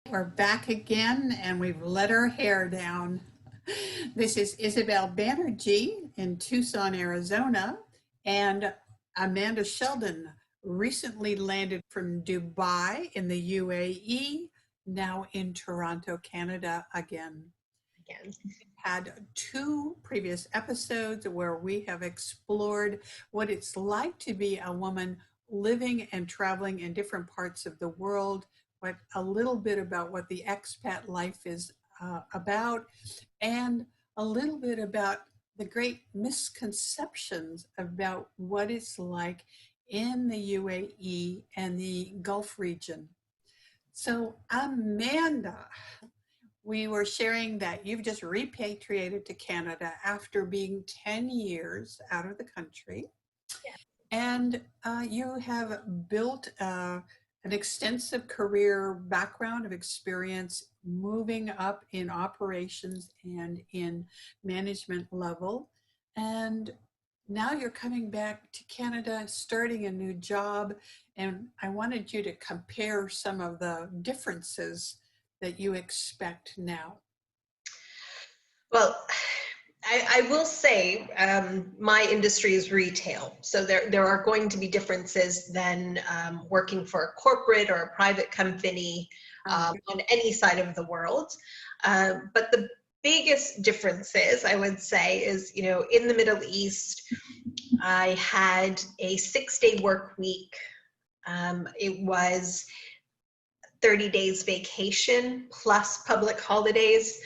We're back again and we've let our hair down. This is Isabel Banerjee in Tucson, Arizona, and Amanda Sheldon recently landed from Dubai in the UAE, now in Toronto, Canada again. Again. Had two previous episodes where we have explored what it's like to be a woman living and traveling in different parts of the world, what a little bit about what the expat life is about, and a little bit about the great misconceptions about what it's like in the UAE and the Gulf region. So, Amanda, we were sharing that you've just repatriated to Canada after being 10 years out of the country. Yeah. And you have built an extensive career background of experience moving up in operations and in management level. And now you're coming back to Canada, starting a new job. And I wanted you to compare some of the differences that you expect now. Well, I will say my industry is retail. So there are going to be differences than working for a corporate or a private company on any side of the world. But the biggest differences, I would say, is, in the Middle East, I had a 6-day work week. It was 30 days vacation plus public holidays.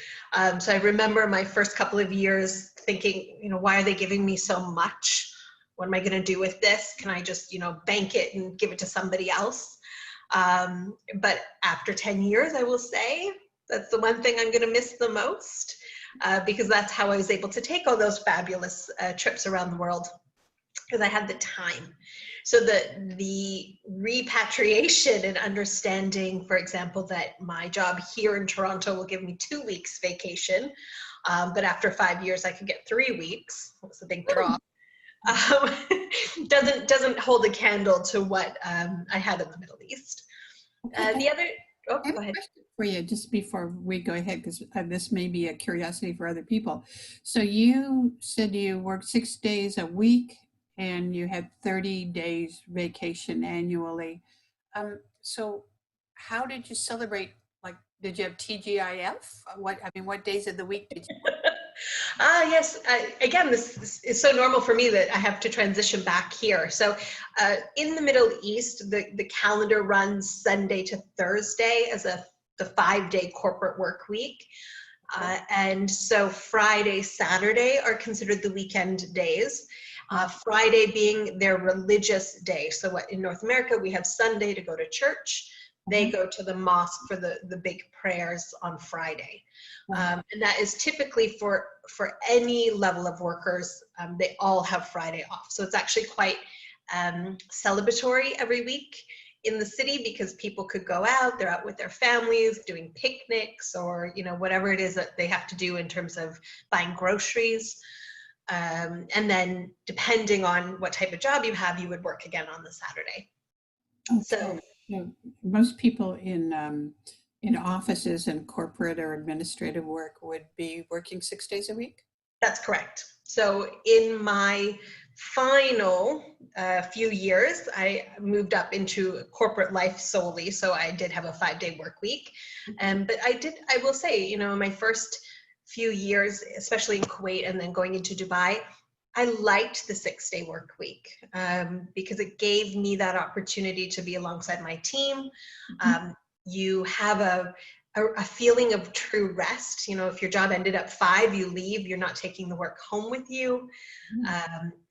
So I remember my first couple of years thinking, why are they giving me so much? What am I going to do with this? Can I just, bank it and give it to somebody else? But after 10 years, I will say that's the one thing I'm going to miss the most, because that's how I was able to take all those fabulous trips around the world, because I had the time. So the repatriation and understanding, for example, that my job here in Toronto will give me 2 weeks vacation, but after 5 years I could get 3 weeks. It was a big drop. Doesn't hold a candle to what I had in the Middle East. The other, I have go a ahead. question for you just before we go ahead, because this may be a curiosity for other people. So you said you worked 6 days a week and you had 30 days vacation annually. So how did you celebrate? Like, did you have TGIF? What days of the week did you work? Yes. Again, this is so normal for me that I have to transition back here. So in the Middle East, the calendar runs Sunday to Thursday as the 5-day corporate work week. And so Friday, Saturday are considered the weekend days. Friday being their religious day. So what in North America, we have Sunday to go to church. They go to the mosque for the big prayers on Friday. And that is typically for any level of workers. They all have Friday off. So it's actually quite celebratory every week in the city, because people could go out, they're out with their families doing picnics or, whatever it is that they have to do in terms of buying groceries. And then depending on what type of job you have, you would work again on the Saturday. Okay. So most people in offices and corporate or administrative work would be working 6 days a week? That's correct. So in my final few years, I moved up into corporate life solely. So I did have a 5-day work week. But I will say, my first few years, especially in Kuwait and then going into Dubai, I liked the 6-day work week because it gave me that opportunity to be alongside my team. You have a feeling of true rest. If your job ended at 5, you leave, you're not taking the work home with you.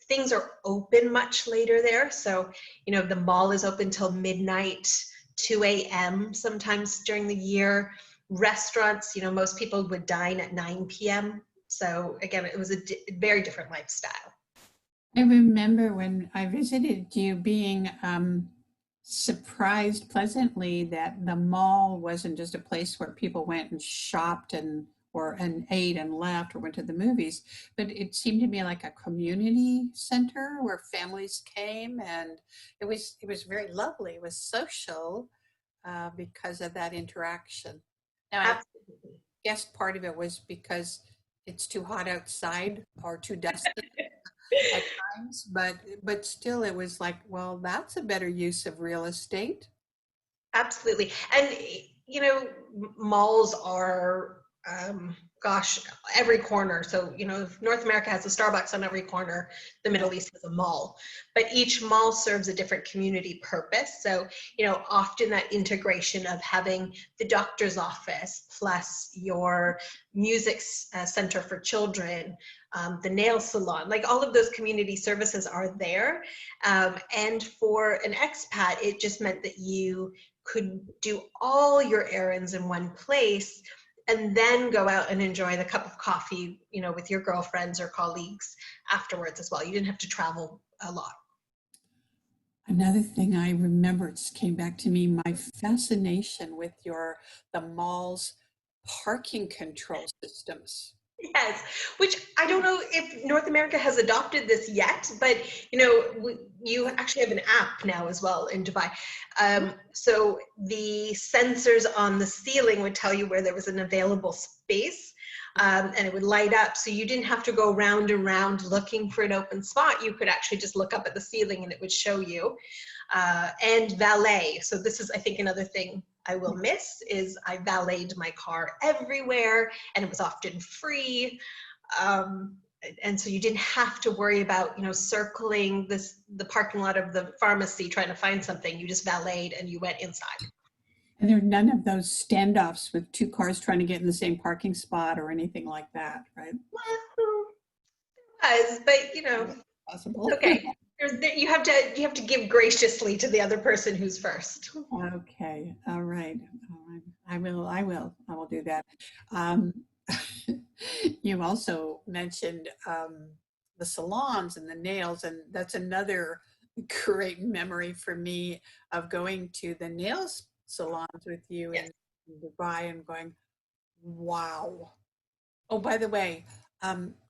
Things are open much later there. So, the mall is open till midnight, 2 a.m. sometimes during the year. Restaurants, most people would dine at 9 p.m. So again, it was a very different lifestyle. I remember when I visited you being surprised pleasantly that the mall wasn't just a place where people went and shopped and ate and left or went to the movies, but it seemed to me like a community center where families came, and it was very lovely. It was social. because of that interaction. Now, I Absolutely. guess part of it was because it's too hot outside or too dusty at times, but still it was like, well, that's a better use of real estate. Absolutely. And, you know, malls are, gosh, every corner. So, you know, if North America has a Starbucks on every corner, the Yeah. Middle East has a mall. But each mall serves a different community purpose. So, you know, often that integration of having the doctor's office plus your music center for children, the nail salon, like all of those community services are there. And for an expat, it just meant that you could do all your errands in one place and then go out and enjoy the cup of coffee, you know, with your girlfriends or colleagues afterwards as well. You didn't have to travel a lot. Another thing I remember, it just came back to me, my fascination with the mall's parking control systems. Yes, which I don't know if North America has adopted this yet, but you know, you actually have an app now as well in Dubai. So the sensors on the ceiling would tell you where there was an available space, and it would light up. So you didn't have to go round and round looking for an open spot. You could actually just look up at the ceiling and it would show you. And valet. So this is, I think, another thing I will miss is I valeted my car everywhere, and it was often free. Um, and so you didn't have to worry about, you know, circling the parking lot of the pharmacy trying to find something. You just valeted and you went inside. And there were none of those standoffs with two cars trying to get in the same parking spot or anything like that, right? Well, it was, but you know, Possible. okay. You have to give graciously to the other person who's first. Okay. All right. All right. I will do that. Um, you also mentioned the salons and the nails, and that's another great memory for me of going to the nails salons with you Yes. in Dubai and going, wow. Oh, by the way,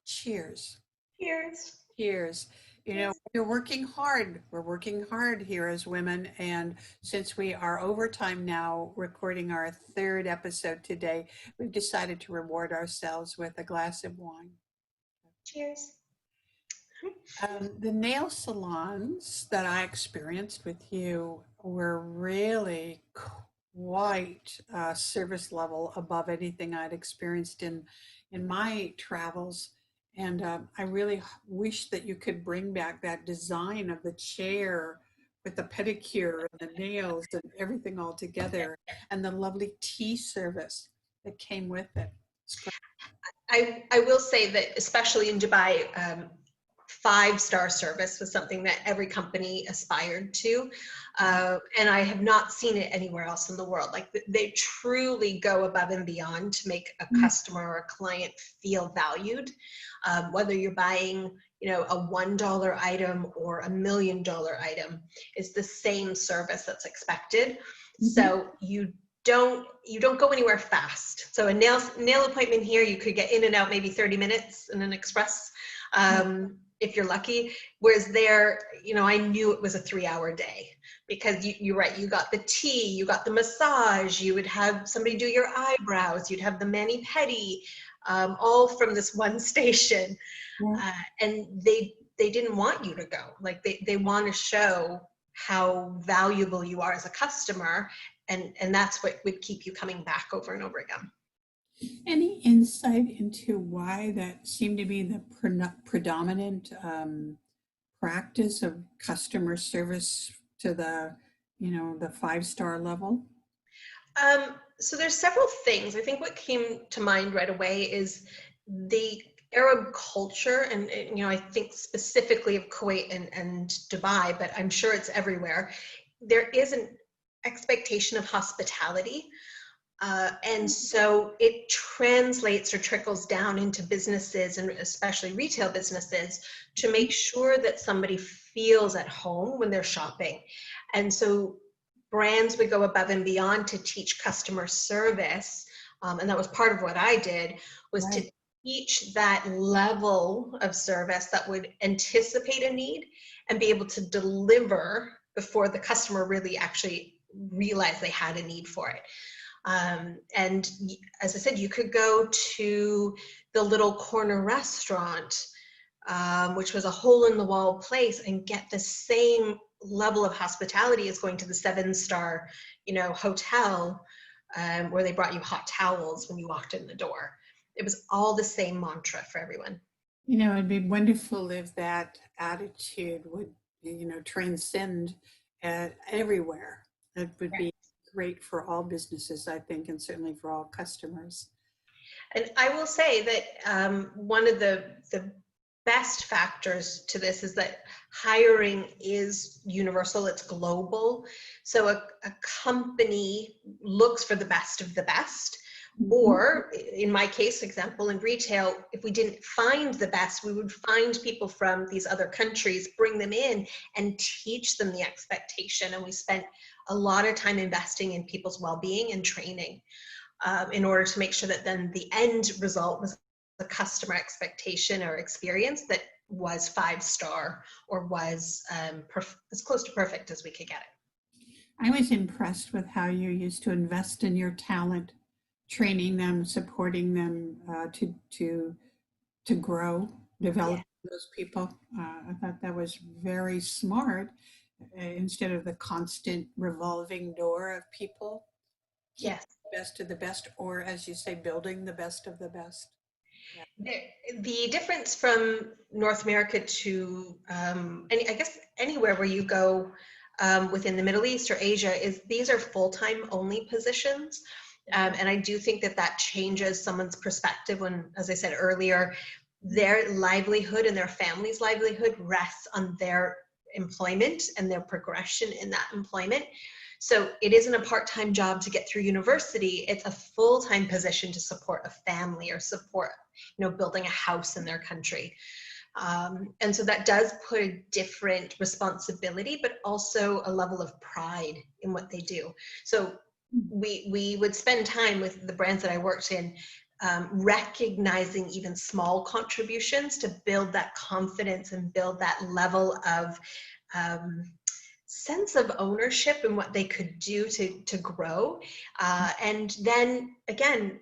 cheers. Cheers. Cheers. You know, Cheers. we're working hard. We're working hard here as women. And since we are overtime now, recording our third episode today, we've decided to reward ourselves with a glass of wine. Cheers. The nail salons that I experienced with you were really quite service level above anything I'd experienced in my travels. And I really wish that you could bring back that design of the chair with the pedicure and the nails and everything all together, and the lovely tea service that came with it. It's great. I will say that, especially in Dubai, 5-star service was something that every company aspired to. And I have not seen it anywhere else in the world. Like they truly go above and beyond to make a customer or a client feel valued. Whether you're buying, you know, a $1 item or a $1 million item, is the same service that's expected. So you don't go anywhere fast. So a nail appointment here, you could get in and out maybe 30 minutes in an express, if you're lucky. Whereas there, you know, I knew it was a 3-hour day because you're right. You got the tea, you got the massage, you would have somebody do your eyebrows, you'd have the mani pedi, all from this one station. Yeah. And they didn't want you to go. Like they want to show how valuable you are as a customer, and that's what would keep you coming back over and over again. Any insight into why that seemed to be the predominant practice of customer service to the 5-star level? So there's several things. I think what came to mind right away is the Arab culture, and you know, I think specifically of Kuwait and Dubai, but I'm sure it's everywhere. There is an expectation of hospitality. And so it translates or trickles down into businesses, and especially retail businesses, to make sure that somebody feels at home when they're shopping. And so brands would go above and beyond to teach customer service. And that was part of what I did, was to teach that level of service that would anticipate a need and be able to deliver before the customer really actually realize they had a need for it. And as I said, you could go to the little corner restaurant, which was a hole in the wall place, and get the same level of hospitality as going to the 7-star, hotel, where they brought you hot towels when you walked in the door. It was all the same mantra for everyone. It'd be wonderful if that attitude would, transcend everywhere. It would be great for all businesses, I think, and certainly for all customers. And I will say that one of the best factors to this is that hiring is universal, it's global. So a company looks for the best of the best. Or in my case, example, in retail, if we didn't find the best, we would find people from these other countries, bring them in and teach them the expectation. And we spent a lot of time investing in people's well-being and training in order to make sure that then the end result was the customer expectation or experience that was 5-star or was as close to perfect as we could get it. I was impressed with how you used to invest in your talent, training them, supporting them to grow, develop those people. I thought that was very smart. Instead of the constant revolving door of people, yes, the best of the best, or as you say, building the best of the best. Yeah. The difference from North America to I guess anywhere where you go within the Middle East or Asia is these are full-time only positions. And I do think that changes someone's perspective when, as I said earlier, their livelihood and their family's livelihood rests on their employment and their progression in that employment. So it isn't a part-time job to get through university, it's a full-time position to support a family or support, building a house in their country. And so that does put a different responsibility, but also a level of pride in what they do. So we would spend time with the brands that I worked in, recognizing even small contributions to build that confidence and build that level of sense of ownership in what they could do to grow. And then again,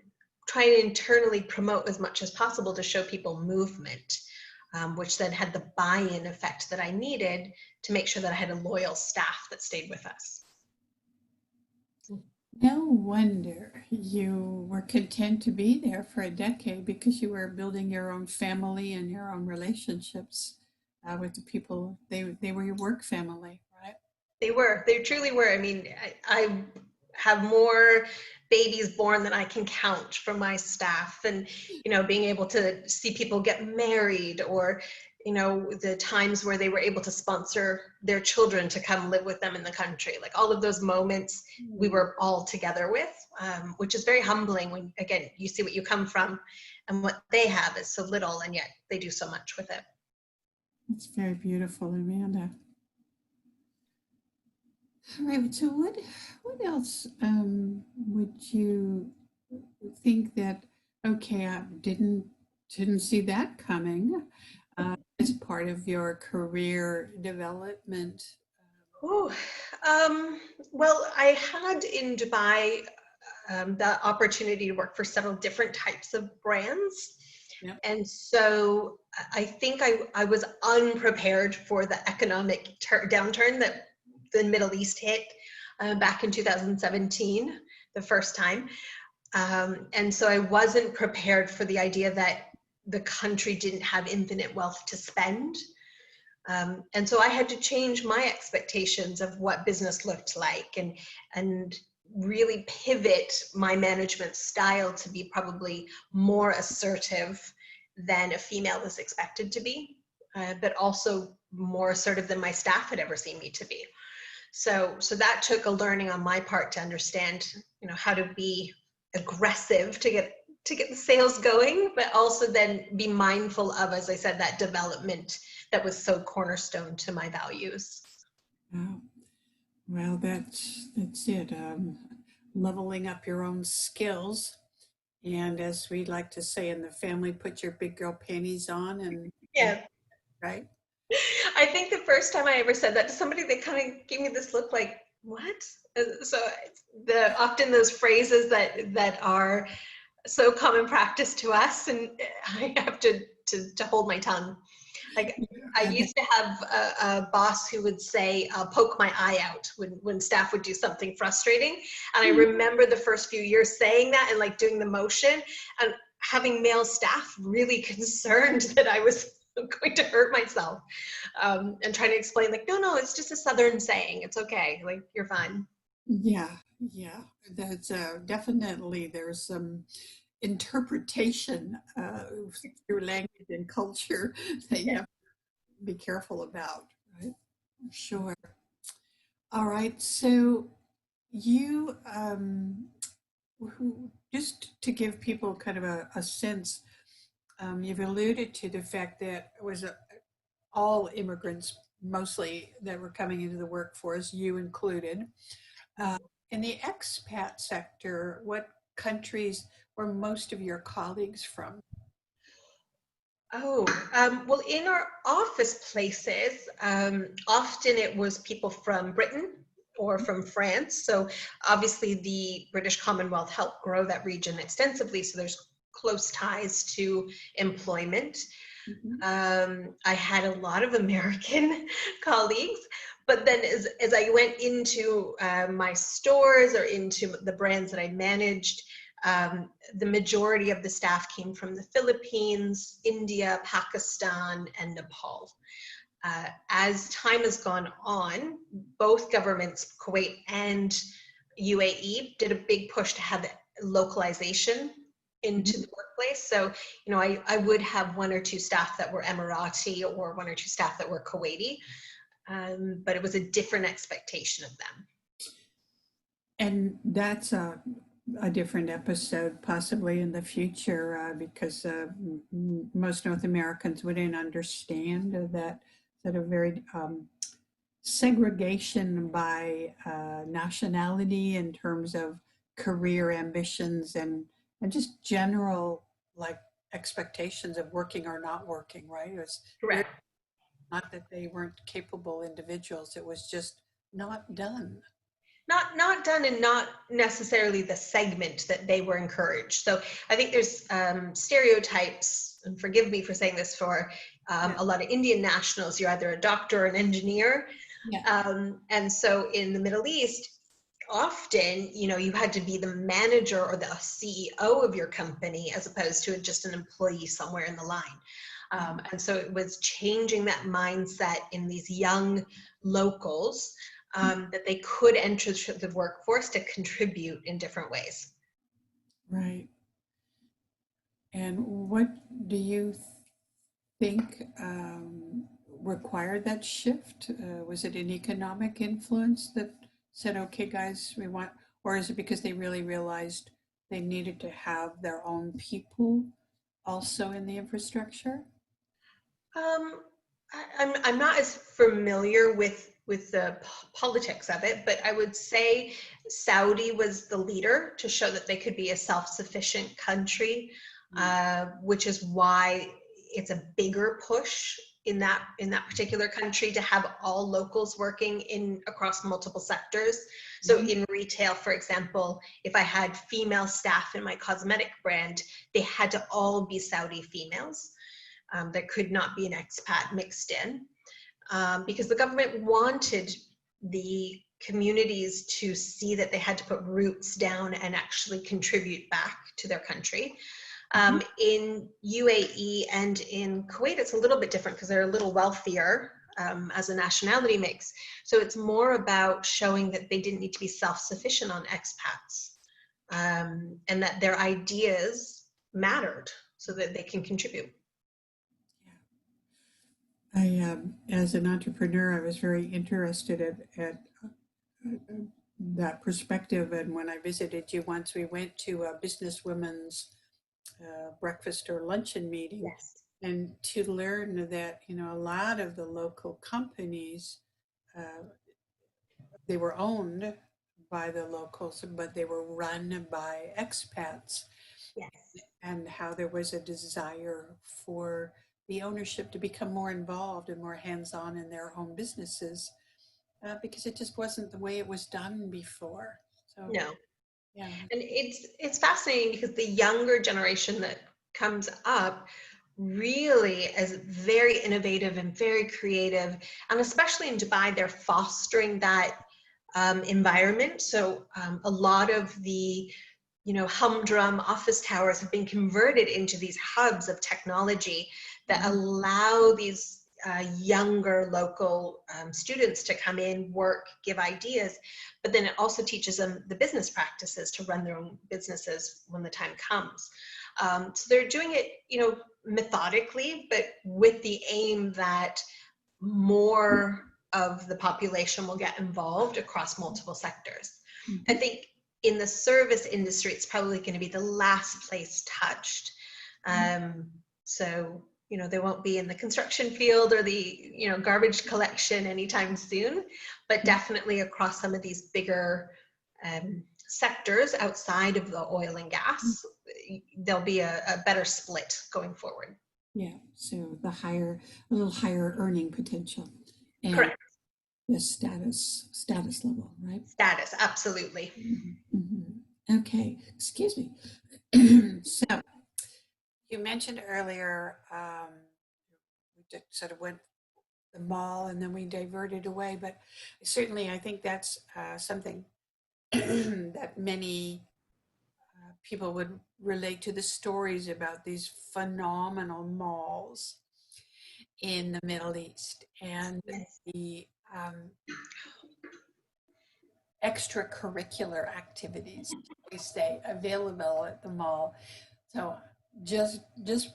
try to internally promote as much as possible to show people movement, which then had the buy-in effect that I needed to make sure that I had a loyal staff that stayed with us. No wonder you were content to be there for a decade, because you were building your own family and your own relationships with the people. They were your work family, right? They truly were. I mean, I have more babies born than I can count from my staff, and being able to see people get married, or the times where they were able to sponsor their children to come live with them in the country, like all of those moments we were all together with, which is very humbling when, again, you see what you come from and what they have is so little, and yet they do so much with it. It's very beautiful, Amanda. All right, so what else would you think that, okay, I didn't see that coming as part of your career development? Well, I had in Dubai the opportunity to work for several different types of brands. Yep. And so I think I was unprepared for the economic downturn that the Middle East hit back in 2017, the first time. And so I wasn't prepared for the idea that the country didn't have infinite wealth to spend. And so I had to change my expectations of what business looked like, and really pivot my management style to be probably more assertive than a female is expected to be, but also more assertive than my staff had ever seen me to be. So that took a learning on my part to understand, how to be aggressive to get the sales going, but also then be mindful of, as I said, that development that was so cornerstone to my values. Oh, well, that's it. Leveling up your own skills. And as we like to say in the family, put your big girl panties on and right? I think the first time I ever said that to somebody, they kind of gave me this look like, what? So the often those phrases that are so common practice to us, and I have to hold my tongue. Like I And used to have a boss who would say, "I'll poke my eye out" when staff would do something frustrating. And I remember the first few years saying that and like doing the motion, and having male staff really concerned that I was going to hurt myself, and trying to explain like, no, it's just a Southern saying. It's okay. Like you're fine. yeah, yeah, that's definitely there's some interpretation through language and culture that you Yeah. have to be careful about, right? Sure. All right. So you, just to give people kind of a sense, you've alluded to the fact that it was all immigrants mostly that were coming into the workforce, you included. Uh, in the expat sector, what countries were most of your colleagues from? Oh, well, in our office places, often it was people from Britain or from France. So obviously the British Commonwealth helped grow that region extensively. So there's close ties to employment. Mhm. I had a lot of American colleagues, but then as I went into my stores or into the brands that I managed, the majority of the staff came from the Philippines, India, Pakistan, and Nepal. As time has gone on, both governments, Kuwait and UAE, did a big push to have localization into Mhm. the workplace. So, I would have one or two staff that were Emirati or one or two staff that were Kuwaiti, but it was a different expectation of them. And that's a different episode, possibly in the future, because most North Americans wouldn't understand that sort of very segregation by nationality in terms of career ambitions and just general like expectations of working or not working, right? It was very Correct. not that they weren't capable individuals, it was just not done. Not done, and not necessarily the segment that they were encouraged. So I think there's stereotypes, and forgive me for saying this, for Yeah. a lot of Indian nationals. You're either a doctor or an engineer, Yeah. and so in the Middle East, often you had to be the manager or the CEO of your company as opposed to just an employee somewhere in the line. And so it was changing that mindset in these young locals, that they could enter the workforce to contribute in different ways. Right. And what do you think required that shift? Was it an economic influence that said, okay, guys, we want, or is it because they really realized they needed to have their own people also in the infrastructure? Um, I'm not as familiar with the politics of it, but I would say Saudi was the leader to show that they could be a self-sufficient country, which is why it's a bigger push in that particular country to have all locals working in across multiple sectors. So Mhm. in retail, for example, if I had female staff in my cosmetic brand, they had to all be Saudi females. There could not be an expat mixed in, because the government wanted the communities to see that they had to put roots down and actually contribute back to their country. Mhm. In UAE and in Kuwait, it's a little bit different because they're a little wealthier, as a nationality mix. So it's more about showing that they didn't need to be self-sufficient on expats, and that their ideas mattered so that they can contribute. As an entrepreneur, I was very interested at that perspective. And when I visited you once, we went to a businesswomen's breakfast or luncheon meeting, Yes. and to learn that a lot of the local companies, uh, they were owned by the locals, but they were run by expats, Yes. and how there was a desire for the ownership to become more involved and more hands-on in their own businesses. because it just wasn't the way it was done before. So, No. yeah. And it's fascinating because the younger generation that comes up really is very innovative and very creative. And especially in Dubai, they're fostering that environment. So a lot of the, humdrum office towers have been converted into these hubs of technology that allow these younger local students to come in, work, give ideas, but then it also teaches them the business practices to run their own businesses when the time comes. So they're doing it, methodically, but with the aim that more of the population will get involved across multiple sectors. I think in the service industry, it's probably going to be the last place touched. So, they won't be in the construction field or the, garbage collection anytime soon, but definitely across some of these bigger sectors outside of the oil and gas, there'll be a better split going forward. Yeah, so a little higher earning potential and Correct. the status level, right? Status, absolutely. Okay, excuse me. So you mentioned earlier, we just sort of went the mall and then we diverted away, but certainly I think that's something that many people would relate to, the stories about these phenomenal malls in the Middle East and Yes. the extracurricular activities we say available at the mall. So just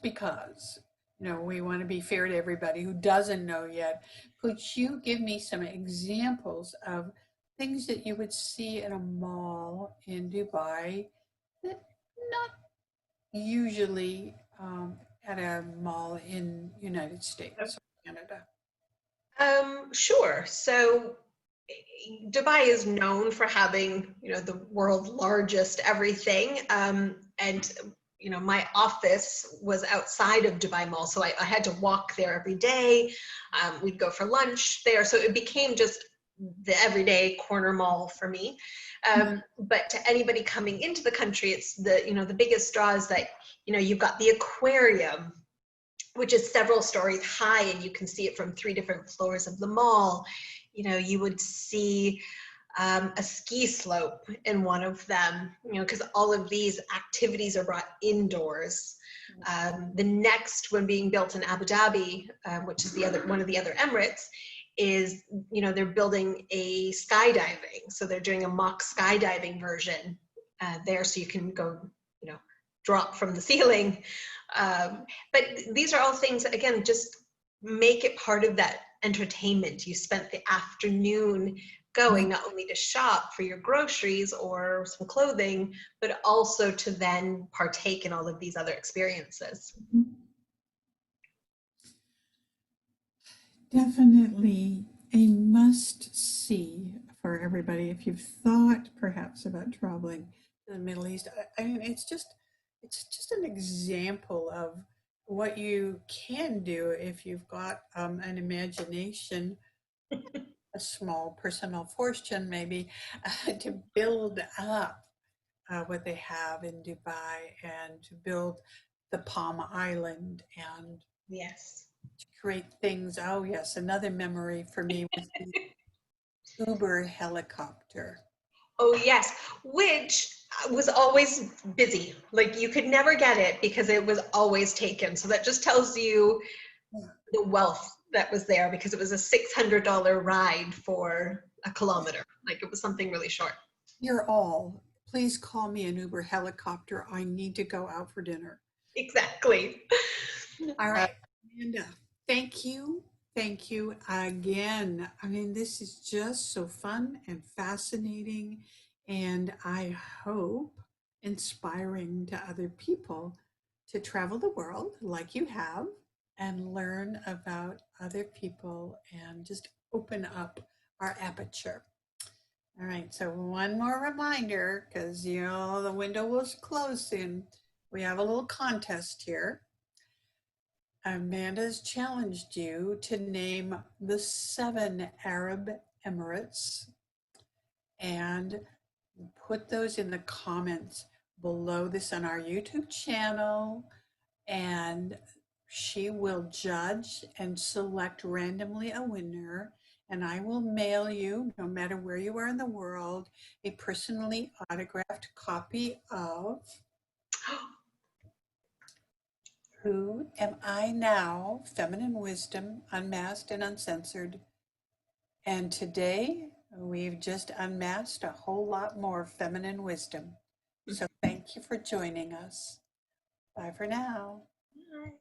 because we want to be fair to everybody who doesn't know yet, could you give me some examples of things that you would see at a mall in Dubai that not usually at a mall in United States or Canada? Sure. So Dubai is known for having, the world's largest everything. And, my office was outside of Dubai Mall. So I had to walk there every day. We'd go for lunch there. So it became just the everyday corner mall for me. But to anybody coming into the country, it's the biggest draw is that, you've got the aquarium, which is several stories high, and you can see it from 3 different floors of the mall. You would see a ski slope in one of them, because all of these activities are brought indoors. The next one being built in Abu Dhabi, which is one of the other Emirates, is, they're building a skydiving. So they're doing a mock skydiving version there, so you can go, drop from the ceiling. But these are all things, again, just make it part of that entertainment. You spent the afternoon going not only to shop for your groceries or some clothing, but also to then partake in all of these other experiences. Definitely a must see for everybody if you've thought perhaps about traveling to the Middle East. I mean, it's just an example of what you can do if you've got an imagination, a small personal fortune, maybe, to build up what they have in Dubai and to build the Palm Island and Yes. to create things. Oh, yes, another memory for me was the Uber helicopter. Oh, yes, which was always busy. Like you could never get it because it was always taken. So that just tells you the wealth that was there, because it was a $600 ride for a kilometer. Like it was something really short. You're all, please call me an Uber helicopter. I need to go out for dinner. Exactly. All right, Amanda, thank you. Thank you again. I mean, this is just so fun and fascinating, and I hope inspiring to other people to travel the world like you have and learn about other people and just open up our aperture. All right, so one more reminder, because the window will close soon. We have a little contest here. Amanda's challenged you to name the 7 Arab Emirates, and put those in the comments below this on our YouTube channel, and she will judge and select randomly a winner. And I will mail you, no matter where you are in the world, a personally autographed copy of Who Am I Now? Feminine Wisdom, Unmasked and Uncensored. And today we've just unmasked a whole lot more feminine wisdom. So thank you for joining us. Bye for now. Bye.